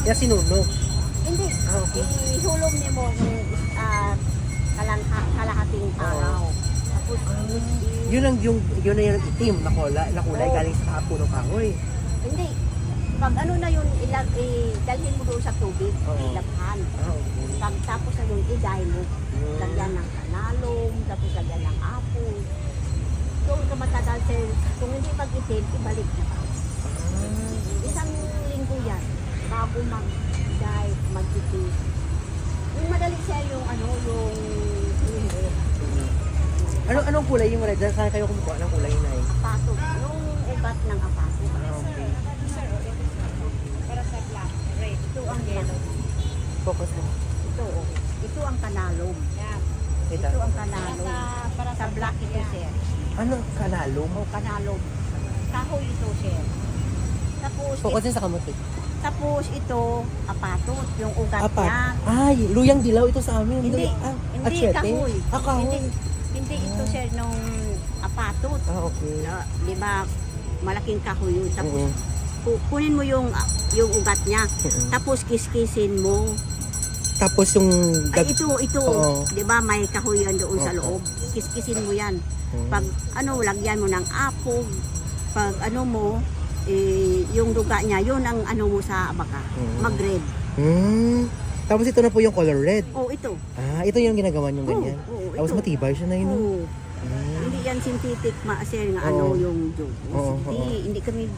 Kaya sinunog. Hindi. Ah, okay. Ihulog niyo mo yung kalahating araw. Tapos, Yun ang yun na yung itim na kulay Oo. galing sa puno kahoy. hindi. Pag ano na yun, dalhin mo doon sa tubig, Oo. ilabhan. Ah, okay. Pag tapos na yun, iday mo. Hmm. Lagyan ng kanalong, tapos lagyan ng apple. Doon ka matagal, sir. Kung hindi mag-itim, ibalik mo. Isang linggo yan, bago mag-day, mag-itim. Yung madali siya yung yung hindi. Anong kulay yung red? Saan kayo kumukuha ng kulay na eh? Apato. Yung ugat ng apato. Ah, okay. Para sa black, red. Ito ang yellow. Focus mo. Ito, oh. Ito ang kanalong. Ito. Ito ang kanalong. Para sa black ito, sir. Ano? Kanalong? O kanalong. Kahoy ito, sir. Tapos, Focus din sa kamote. tapos ito, apatot, yung ugat Apat. niya. Ay, luyang dilaw ito sa amin. Hindi, hindi achete? kahoy. Ah, kahoy. Hindi ito, sir, nung apatot. Ah, okay. Di ba, malaking kahoy yun. Tapos, Oo. kunin mo yung ugat niya. Oo. Tapos, kiskisin mo. Tapos yung... Ay, ito. Oo. Di ba, may kahoy yan doon sa Oo. loob. Kiskisin mo yan. Oo. Pag, lagyan mo ng apog. Pag, yung duga niya, yun ang mo sa baka. Oo. Mag-red. Tapos ito na po yung color red. Oh, ito. Ah, ito yung ginagawa nyo ganyan. Oo, Tapos ito. matibay siya na yun. Oo. Ah. Hindi yan synthetic, sir, nga Oo. yung joke. Oo, Hindi kami